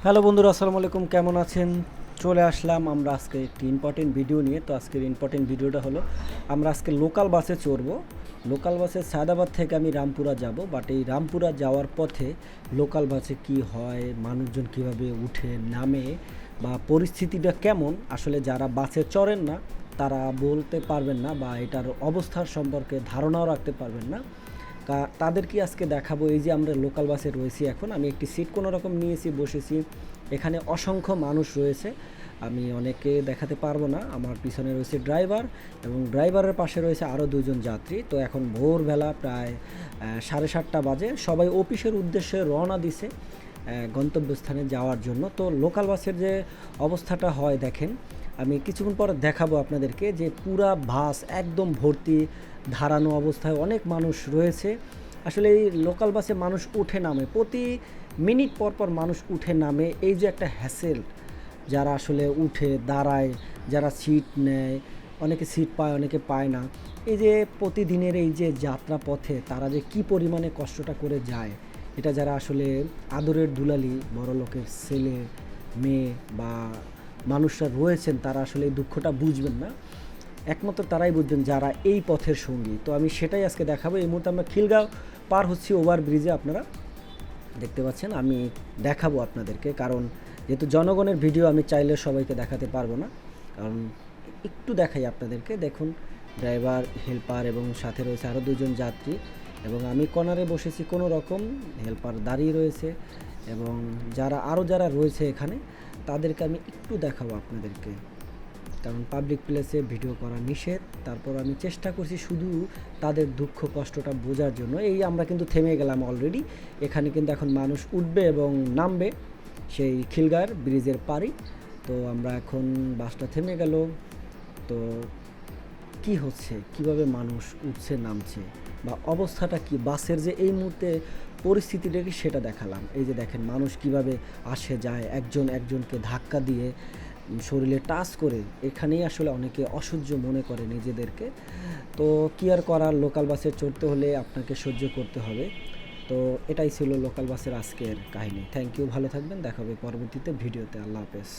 Hello বন্ধুরা, আসসালামু আলাইকুম। কেমন আছেন? চলে আসলাম আমরা আজকে একটি ইম্পর্টেন্ট ভিডিও নিয়ে। তো আজকের ইম্পর্টেন্ট ভিডিওটা হলো আমরা আজকে লোকাল বাসে চড়বো। লোকাল বাসে সায়দাবাদ থেকে আমি রামপুরা যাব, বাট এই রামপুরা যাওয়ার পথে লোকাল বাসে কি হয়, মানুষজন কিভাবে উঠে নামে বা পরিস্থিতিটা কেমন, আসলে যারা বাসে চড়েন না তারা বলতে পারবেন না বা এটার অবস্থার সম্পর্কে ধারণাও রাখতে পারবেন না। তাদেরকে আজকে দেখাবো। এই যে আমরা লোকাল বাসে রয়েছি, এখন আমি একটি সিট কোনো রকম নিয়েছি, বসেছি। এখানে অসংখ্য মানুষ রয়েছে, আমি অনেকে দেখাতে পারবো না। আমার পিছনে রয়েছে ড্রাইভার এবং ড্রাইভারের পাশে রয়েছে আরও দুজন যাত্রী। তো এখন ভোরবেলা প্রায় 7:30 বাজে, সবাই অফিসের উদ্দেশ্যে রওনা দিছে গন্তব্যস্থানে যাওয়ার জন্য। তো লোকাল বাসের যে অবস্থাটা হয় দেখেন, আমি কিছুক্ষণ পর দেখাবো আপনাদেরকে যে পুরা বাস একদম ভর্তি, দাঁড়ানো অবস্থায় অনেক মানুষ রয়েছে। আসলে এই লোকাল বাসে মানুষ উঠে নামে, প্রতি মিনিট পর পর মানুষ উঠে নামে। এই যে একটা হ্যাসেল, যারা আসলে উঠে দাঁড়ায়, যারা সিট নেয়, অনেকে সিট পায় অনেকে পায় না। এই যে প্রতিদিনের এই যে যাত্রা পথে তারা যে কী পরিমাণে কষ্টটা করে যায়, এটা যারা আসলে আদরের দুলালি বড়লোকের ছেলে মেয়ে বা মানুষরা রয়েছেন, তারা আসলে এই দুঃখটা বুঝবেন না। একমাত্র তারাই বুঝবেন যারা এই পথের সঙ্গী। তো আমি সেটাই আজকে দেখাবো। এই মুহূর্তে আমরা খিলগাঁও পার হচ্ছি ওভার ব্রিজে, আপনারা দেখতে পাচ্ছেন। আমি দেখাবো আপনাদেরকে, কারণ যেহেতু জনগণের ভিডিও আমি চাইলে সবাইকে দেখাতে পারবো না, কারণ একটু দেখাই আপনাদেরকে। দেখুন, ড্রাইভার, হেল্পার এবং সাথে রয়েছে আরও দুজন যাত্রী, এবং আমি কর্নারে বসেছি কোনো রকম, হেল্পার দাঁড়িয়ে রয়েছে, এবং যারা রয়েছে এখানে তাদেরকে আমি একটু দেখাবো আপনাদেরকে, কারণ পাবলিক প্লেসে ভিডিও করা নিষেধ। তারপর আমি চেষ্টা করছি শুধু তাদের দুঃখ কষ্টটা বোঝার জন্য। এই আমরা কিন্তু থেমে গেলাম অলরেডি, এখানে কিন্তু এখন মানুষ উঠবে এবং নামবে সেই খিলগাঁর ব্রিজের পাড়ি। তো আমরা এখন, বাসটা থেমে গেল। তো কি হচ্ছে, কিভাবে মানুষ উঠছে নামছে বা অবস্থাটা কি বাসের, যে এই মুহূর্তে পরিস্থিতিটা কি সেটা দেখালাম। এই যে দেখেন মানুষ কিভাবে আসে যায়, একজন একজনকে ধাক্কা দিয়ে, শরীরে টাচ করে। এখানেই আসলে অনেকে অসহ্য মনে করে নিজেদেরকে। তো কি আর করার, লোকাল বাসে চড়তে হলে আপনাকে সহ্য করতে হবে। তো এটাই ছিল লোকাল বাসের আজকের কাহিনী। থ্যাংক ইউ, ভালো থাকবেন, দেখা হবে পরবর্তীতে ভিডিওতে। আল্লাহ হাফেজ।